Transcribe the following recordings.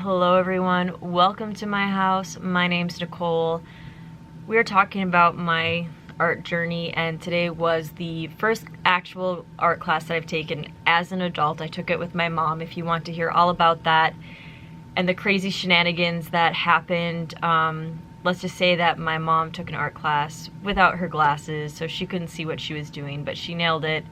Hello everyone, welcome to my house. My name's Nicole. We are talking about my art journey, and today was the first actual art class that I've taken as an adult. I took it with my mom. If you want to hear all about that and the crazy shenanigans that happened, let's just say that my mom took an art class without her glasses, so she couldn't see what she was doing, but she nailed it.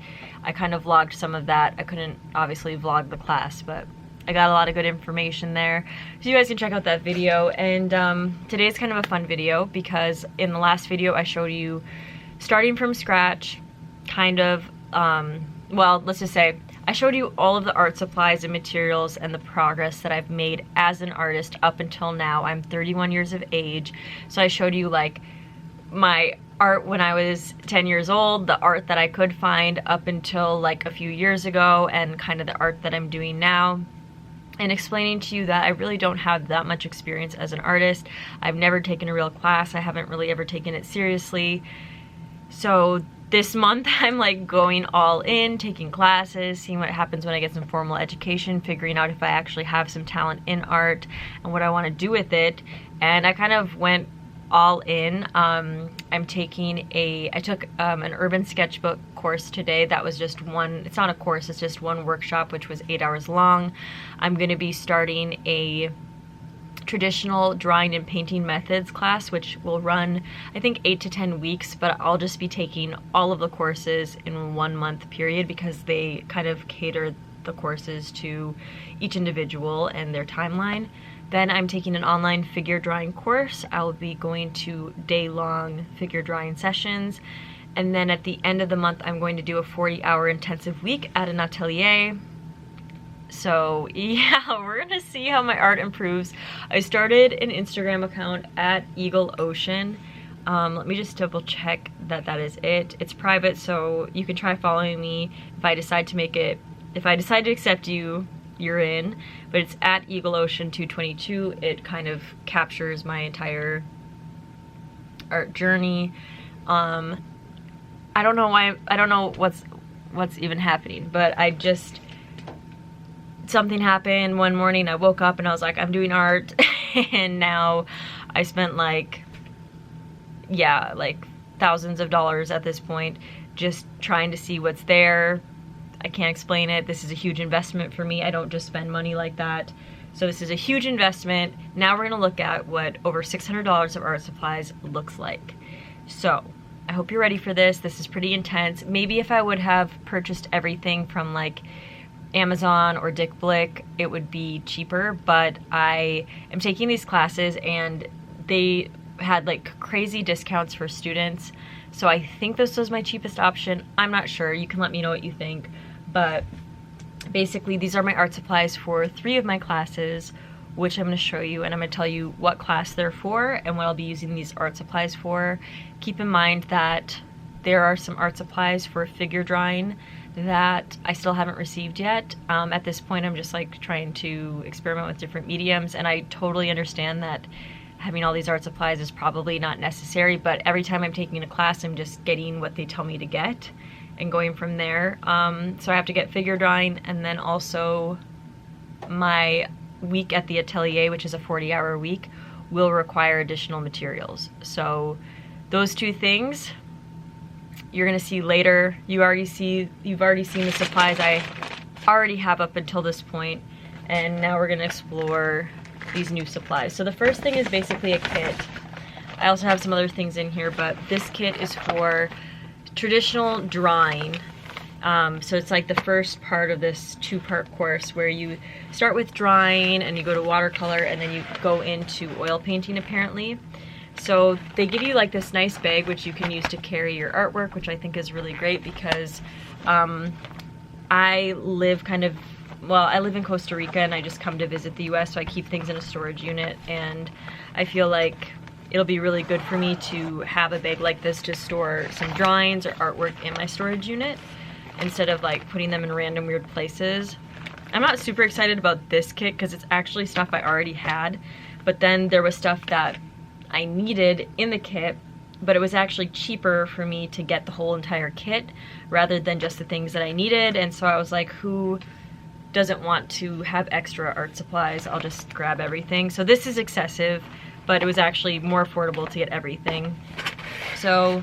I kind of vlogged some of that. I couldn't obviously vlog the class, but I got a lot of good information there, so you guys can check out that video. And today's kind of a fun video because in the last video I showed you starting from scratch, kind of, well, let's just say I showed you all of the art supplies and materials and the progress that I've made as an artist up until now. I'm 31 years of age, so I showed you like my art when I was 10 years old, the art that I could find up until like a few years ago, and kind of the art that I'm doing now. And explaining to you that I really don't have that much experience as an artist. I've never taken a real class. I haven't really ever taken it seriously. So this month I'm like going all in, taking classes, seeing what happens when I get some formal education, figuring out if I actually have some talent in art and what I want to do with it. And I kind of went all in. I took an urban sketchbook course today. That was just one, it's not a course, it's just one workshop, which was 8 hours long. I'm going to be starting a traditional drawing and painting methods class, which will run I think 8 to 10 weeks, but I'll just be taking all of the courses in 1 month period because they kind of cater the courses to each individual and their timeline. Then I'm taking an online figure drawing course. I'll be going to day-long figure drawing sessions. And then at the end of the month, I'm going to do a 40-hour intensive week at an atelier. So yeah, we're gonna see how my art improves. I started an Instagram account at Eagle Ocean. Let me just double check that that is it. It's private, so you can try following me. If I decide to accept you, you're in, but it's at Eagle Ocean 222. It kind of captures my entire art journey. I don't know what's even happening, but something happened one morning. I woke up and I was like, I'm doing art. And now I spent like thousands of dollars at this point just trying to see what's there. I can't explain it. This is a huge investment for me. I don't just spend money like that. So this is a huge investment. Now we're gonna look at what over $600 of art supplies looks like. So I hope you're ready for this. This is pretty intense. Maybe if I would have purchased everything from like Amazon or Dick Blick, it would be cheaper, but I am taking these classes and they had like crazy discounts for students. So I think this was my cheapest option. I'm not sure. You can let me know what you think. But basically these are my art supplies for 3 of my classes, which I'm going to show you, and I'm going to tell you what class they're for and what I'll be using these art supplies for. Keep in mind that there are some art supplies for figure drawing that I still haven't received yet. At this point I'm just like trying to experiment with different mediums, and I totally understand that having all these art supplies is probably not necessary, but every time I'm taking a class I'm just getting what they tell me to get and going from there. So I have to get figure drawing, and then also my week at the atelier, which is a 40-hour week, will require additional materials. So those 2 things you're gonna see later. You've already seen the supplies I already have up until this point, and now we're gonna explore these new supplies. So the first thing is basically a kit. I also have some other things in here, but this kit is for traditional drawing. So it's like the first part of this 2-part course where you start with drawing and you go to watercolor and then you go into oil painting apparently. So they give you like this nice bag which you can use to carry your artwork, which I think is really great because I live in Costa Rica and I just come to visit the US, so I keep things in a storage unit, and I feel like it'll be really good for me to have a bag like this to store some drawings or artwork in my storage unit instead of like putting them in random weird places. I'm not super excited about this kit because it's actually stuff I already had, but then there was stuff that I needed in the kit, but it was actually cheaper for me to get the whole entire kit rather than just the things that I needed. And so I was like, who doesn't want to have extra art supplies, I'll just grab everything. So this is excessive, but it was actually more affordable to get everything. So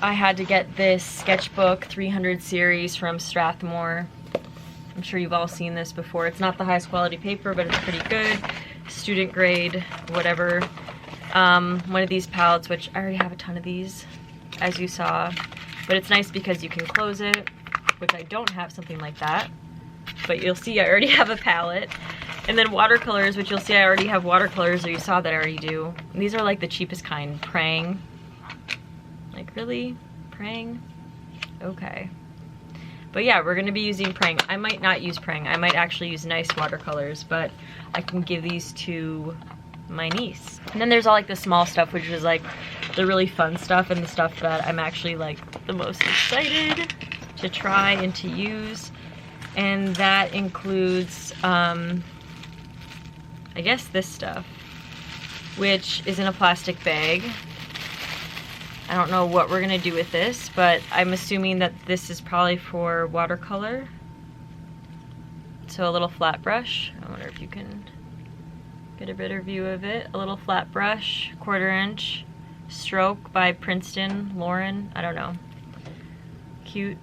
I had to get this sketchbook 300 series from Strathmore. I'm sure you've all seen this before. It's not the highest quality paper, but it's pretty good. Student grade, whatever. One of these palettes, which I already have a ton of these, as you saw. But it's nice because you can close it, which I don't have something like that. But you'll see I already have a palette. And then watercolors, which you'll see I already have watercolors, or you saw that I already do. And these are like the cheapest kind, Prang. Like, really? Prang? Okay. But yeah, we're gonna be using Prang. I might not use Prang. I might actually use nice watercolors, but I can give these to my niece. And then there's all like the small stuff, which is like the really fun stuff and the stuff that I'm actually like the most excited to try and to use. And that includes, I guess this stuff, which is in a plastic bag. I don't know what we're gonna do with this, but I'm assuming that this is probably for watercolor. So a little flat brush. I wonder if you can get a better view of it. A little flat brush, 1/4 inch, stroke by Princeton, Lauren, I don't know. Cute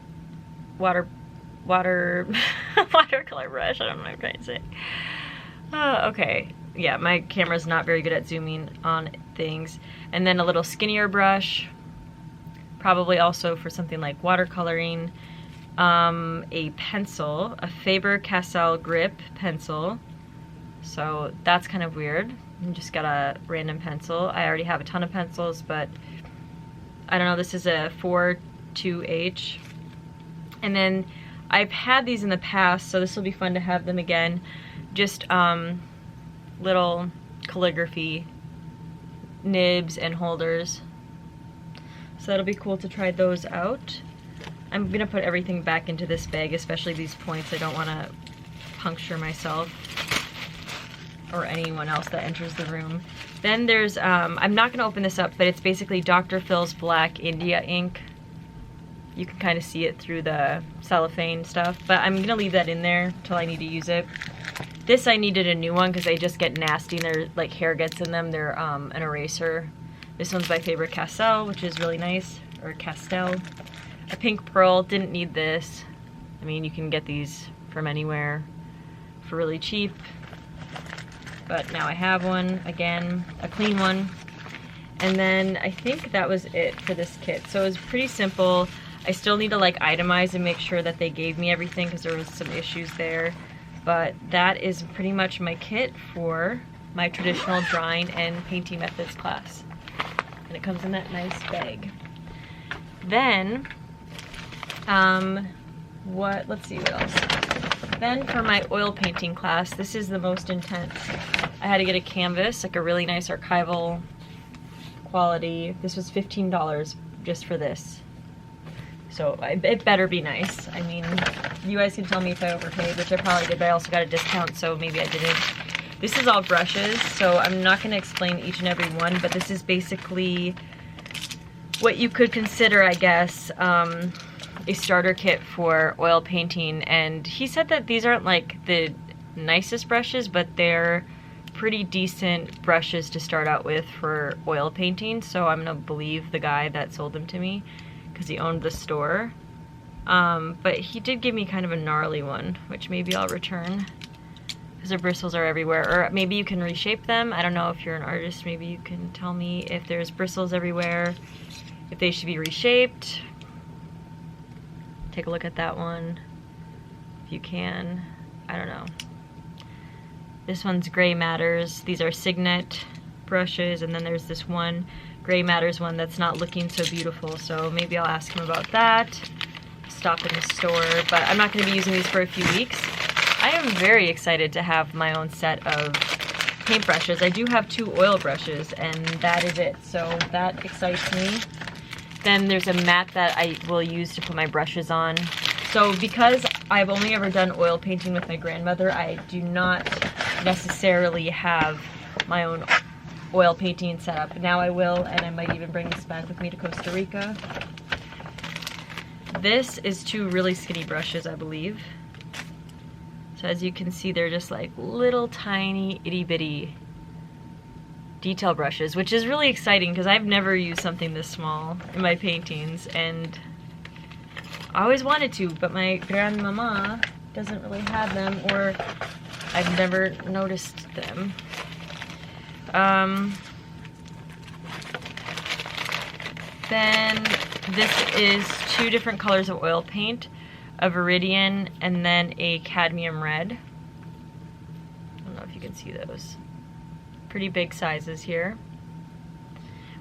watercolor brush, I don't know what I'm trying to say. Okay, yeah, my camera's not very good at zooming on things. And then a little skinnier brush, probably also for something like watercoloring. A pencil, a Faber-Castell grip pencil. So that's kind of weird. I just got a random pencil. I already have a ton of pencils, but I don't know, this is a 4-2H. And then I've had these in the past, so this will be fun to have them again. Just little calligraphy nibs and holders. So that'll be cool to try those out. I'm gonna put everything back into this bag, especially these points. I don't wanna puncture myself or anyone else that enters the room. Then there's, I'm not gonna open this up, but it's basically Dr. Phil's Black India ink. You can kind of see it through the cellophane stuff, but I'm gonna leave that in there until I need to use it. This I needed a new one because they just get nasty and their like hair gets in them. They're an eraser. This one's by Faber-Castell, which is really nice, or Castell. A pink pearl, didn't need this. I mean, you can get these from anywhere for really cheap. But now I have one, again, a clean one. And then I think that was it for this kit. So it was pretty simple. I still need to like itemize and make sure that they gave me everything because there was some issues there. But that is pretty much my kit for my traditional drawing and painting methods class. And it comes in that nice bag. Then, let's see what else. Then for my oil painting class, this is the most intense. I had to get a canvas, like a really nice archival quality. This was $15 just for this. So it better be nice. I mean, you guys can tell me if I overpaid, which I probably did, but I also got a discount, so maybe I didn't. This is all brushes, so I'm not gonna explain each and every one, but this is basically what you could consider, I guess, a starter kit for oil painting. And he said that these aren't like the nicest brushes, but they're pretty decent brushes to start out with for oil painting. So I'm gonna believe the guy that sold them to me because he owned the store. But he did give me kind of a gnarly one, which maybe I'll return because the bristles are everywhere. Or maybe you can reshape them. I don't know, if you're an artist, maybe you can tell me if there's bristles everywhere, if they should be reshaped. Take a look at that one if you can. I don't know. This one's Gray Matters. These are Signet brushes, and then there's this one Gray Matters one that's not looking so beautiful, so maybe I'll ask him about that. Stop in the store, but I'm not going to be using these for a few weeks. I am very excited to have my own set of paintbrushes. I do have 2 oil brushes, and that is it, so that excites me. Then there's a mat that I will use to put my brushes on. So because I've only ever done oil painting with my grandmother, I do not necessarily have my own oil painting set up. Now I will, and I might even bring this back with me to Costa Rica. This is 2 really skinny brushes, I believe. So as you can see, they're just like little tiny itty bitty detail brushes, which is really exciting because I've never used something this small in my paintings, and I always wanted to, but my grandmama doesn't really have them, or I've never noticed them. Then this is 2 different colors of oil paint, a Viridian and then a cadmium red. I don't know if you can see those. Pretty big sizes here.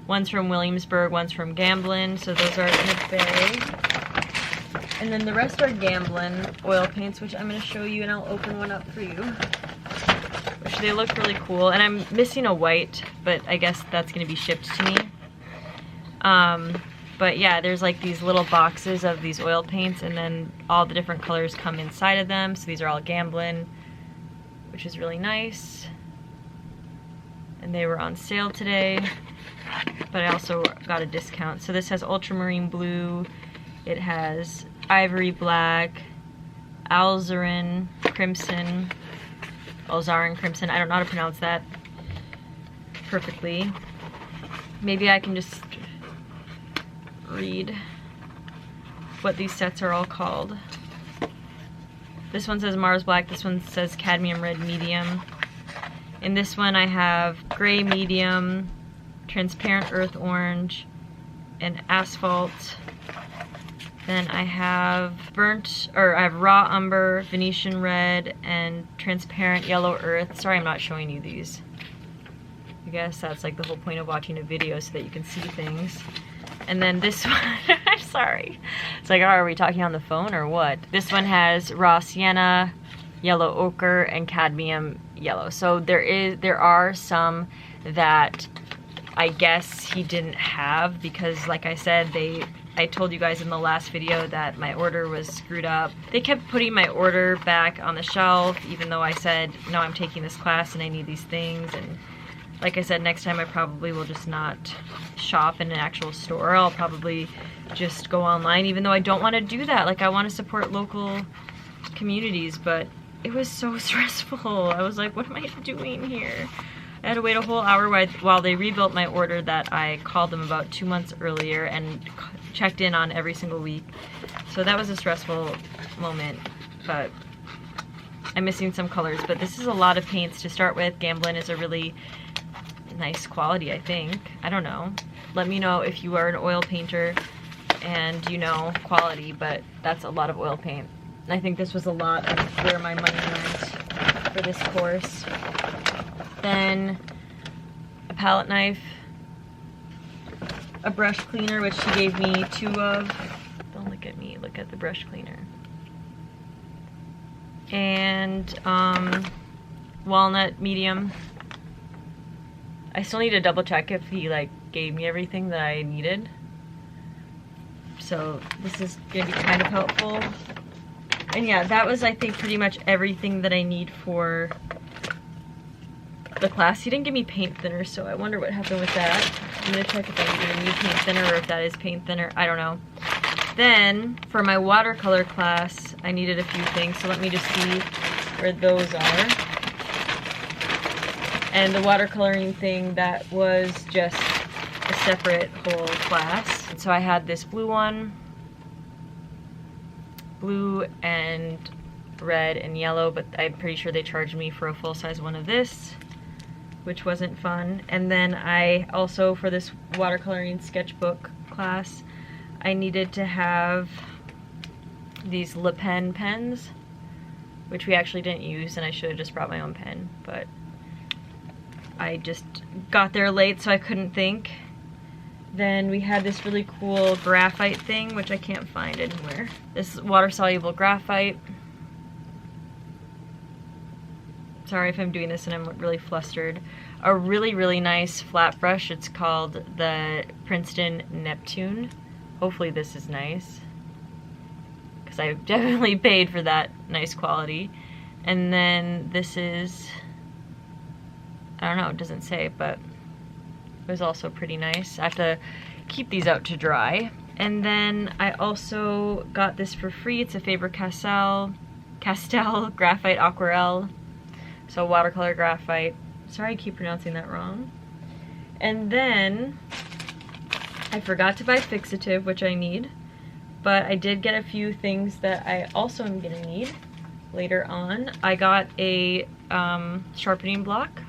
One's from Williamsburg, one's from Gamblin, so those are in a bag. And then the rest are Gamblin oil paints, which I'm going to show you, and I'll open one up for you. Which they look really cool, and I'm missing a white, but I guess that's going to be shipped to me. But yeah, there's like these little boxes of these oil paints, and then all the different colors come inside of them. So these are all Gamblin, which is really nice. And they were on sale today, but I also got a discount. So this has ultramarine blue, it has ivory black, alizarin crimson, alizarin crimson, I don't know how to pronounce that perfectly. Maybe I can just read what these sets are all called. This one says Mars Black, this one says Cadmium Red Medium. In this one I have Gray Medium, Transparent Earth Orange, and Asphalt. Then I have I have Raw Umber, Venetian Red, and Transparent Yellow Earth. Sorry I'm not showing you these. I guess that's like the whole point of watching a video, so that you can see things. And then this one, I'm sorry. It's like, oh, are we talking on the phone or what? This one has Raw Sienna, Yellow Ochre, and Cadmium Yellow. So there are some that I guess he didn't have, because like I said, I told you guys in the last video that my order was screwed up. They kept putting my order back on the shelf, even though I said, no, I'm taking this class and I need these things. And like I said, next time I probably will just not shop in an actual store. I'll probably just go online, even though I don't want to do that. Like, I want to support local communities, but it was so stressful. I was like, what am I doing here? I had to wait a whole hour while they rebuilt my order that I called them about 2 months earlier and checked in on every single week. So that was a stressful moment, but I'm missing some colors. But this is a lot of paints to start with. Gamblin is a really nice quality, I think. I don't know. Let me know if you are an oil painter and you know quality, but that's a lot of oil paint. And I think this was a lot of where my money went for this course. Then a palette knife, a brush cleaner, which she gave me 2 of. Don't look at me, look at the brush cleaner. And walnut medium. I still need to double check if he like gave me everything that I needed. So this is gonna be kind of helpful. And yeah, that was, I think, pretty much everything that I need for the class. He didn't give me paint thinner, so I wonder what happened with that. I'm gonna check if I'm gonna need paint thinner or if that is paint thinner. I don't know. Then for my watercolor class, I needed a few things, so let me just see where those are. And the watercoloring thing, that was just a separate whole class. And so I had this blue one, blue and red and yellow, but I'm pretty sure they charged me for a full-size one of this, which wasn't fun. And then I also, for this watercoloring sketchbook class, I needed to have these Le Pen pens, which we actually didn't use, and I should have just brought my own pen, but I just got there late, so I couldn't think. Then we had this really cool graphite thing, which I can't find anywhere. This water-soluble graphite. Sorry if I'm doing this and I'm really flustered. A really, really nice flat brush. It's called the Princeton Neptune. Hopefully this is nice, because I definitely paid for that nice quality. And then this is, I don't know, it doesn't say, but it was also pretty nice. I have to keep these out to dry. And then I also got this for free. It's a Faber-Castell Pastel Graphite Aquarelle. So watercolor graphite. Sorry I keep pronouncing that wrong. And then I forgot to buy fixative, which I need, but I did get a few things that I also am gonna need later on. I got a sharpening block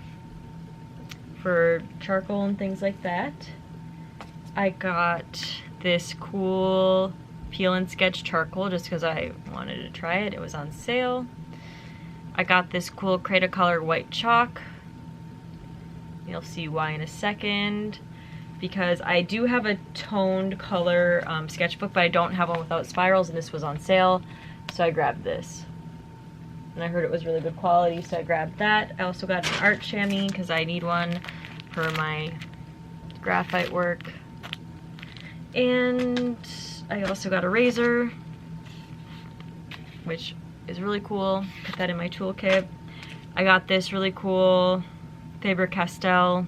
for charcoal and things like that. I got this cool peel and sketch charcoal just because I wanted to try it. It was on sale. I got this cool Watercolor white chalk. You'll see why in a second. Because I do have a toned color sketchbook, but I don't have one without spirals, and this was on sale, so I grabbed this. And I heard it was really good quality, so I grabbed that. I also got an art chamois because I need one for my graphite work. And I also got a razor, which is really cool. Put that in my toolkit. I got this really cool Faber-Castell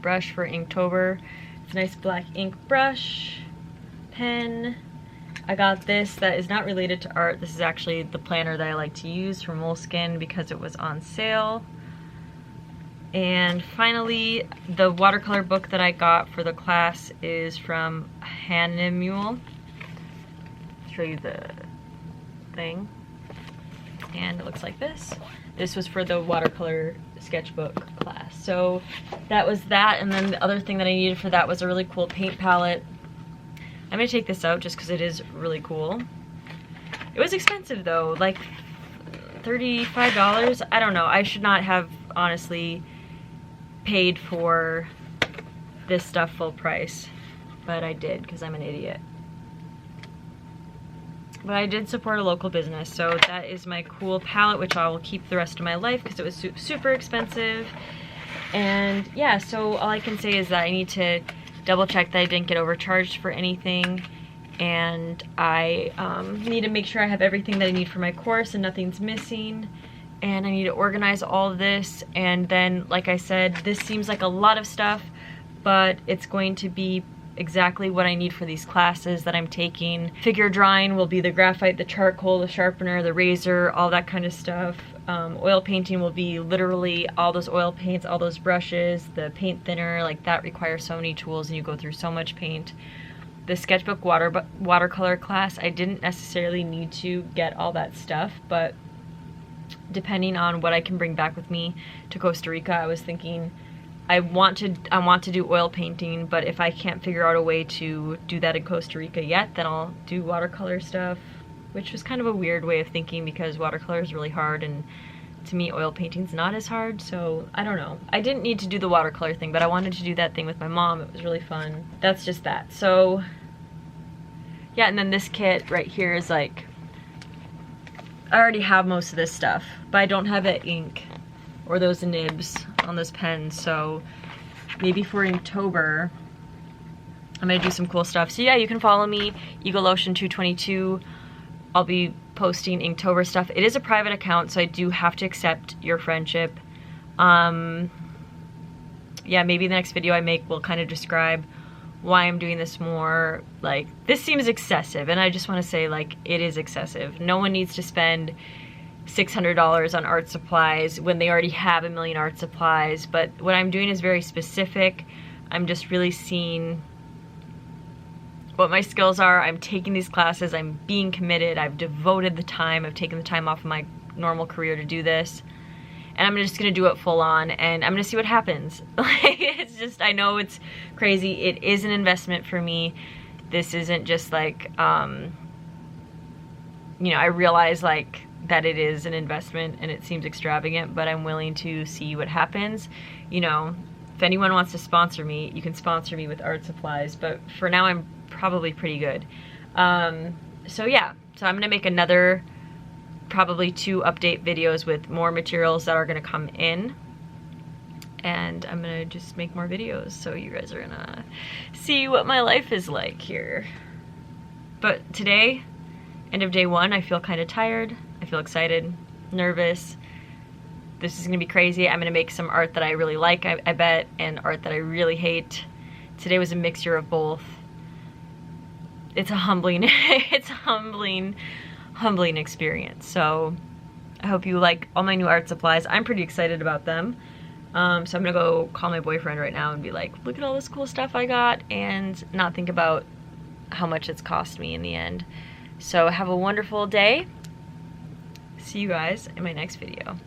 brush for Inktober. It's a nice black ink brush, pen. I got this that is not related to art. This is actually the planner that I like to use from Moleskine because it was on sale. And finally, the watercolor book that I got for the class is from Hahnemuhle. I'll show you the thing. And it looks like this. This was for the watercolor sketchbook class. So that was that, and then the other thing that I needed for that was a really cool paint palette. I'm gonna take this out just because it is really cool. It was expensive though, like $35. I don't know, I should not have honestly paid for this stuff full price, but I did because I'm an idiot. But I did support a local business, so that is my cool palette, which I will keep the rest of my life because it was super expensive. And yeah, so all I can say is that I need to double check that I didn't get overcharged for anything, and I need to make sure I have everything that I need for my course and nothing's missing. And I need to organize all of this, and then, like I said, this seems like a lot of stuff, but it's going to be exactly what I need for these classes that I'm taking. Figure drawing will be the graphite, the charcoal, the sharpener, the razor, all that kind of stuff. Oil painting will be literally all those oil paints, all those brushes, the paint thinner, like that requires so many tools and you go through so much paint. The sketchbook watercolor class, I didn't necessarily need to get all that stuff, but depending on what I can bring back with me to Costa Rica, I was thinking I want to do oil painting, but if I can't figure out a way to do that in Costa Rica yet, then I'll do watercolor stuff, which was kind of a weird way of thinking because watercolor is really hard, and to me oil painting's not as hard, so I don't know. I didn't need to do the watercolor thing, but I wanted to do that thing with my mom. It was really fun. That's just that. So yeah, and then this kit right here is like, I already have most of this stuff, but I don't have that ink or those nibs on those pens, so maybe for Inktober I'm gonna do some cool stuff. So yeah, you can follow me, EagleOcean222. I'll be posting Inktober stuff. It is a private account, so I do have to accept your friendship. Yeah, maybe the next video I make will kind of describe why I'm doing this more. Like, this seems excessive, and I just want to say, like, it is excessive. No one needs to spend $600 on art supplies when they already have a million art supplies, but what I'm doing is very specific. I'm just really seeing what my skills are. I'm taking these classes, I'm being committed, I've devoted the time, I've taken the time off of my normal career to do this, and I'm just gonna do it full on, and I'm gonna see what happens. It's just, I know it's crazy, it is an investment for me. This isn't just like, you know, I realize like that it is an investment and it seems extravagant, but I'm willing to see what happens. You know, if anyone wants to sponsor me, you can sponsor me with art supplies, but for now I'm probably pretty good. So yeah, so I'm gonna make another, probably 2 update videos with more materials that are gonna come in, and I'm gonna just make more videos, so you guys are gonna see what my life is like here. But today, end of day 1, I feel kind of tired. I feel excited, nervous. This is gonna be crazy. I'm gonna make some art that I really like, I bet, and art that I really hate. Today was a mixture of both. It's a humbling, it's humbling, humbling experience. So I hope you like all my new art supplies. I'm pretty excited about them. So I'm gonna go call my boyfriend right now and be like, look at all this cool stuff I got, and not think about how much it's cost me in the end. So have a wonderful day. See you guys in my next video.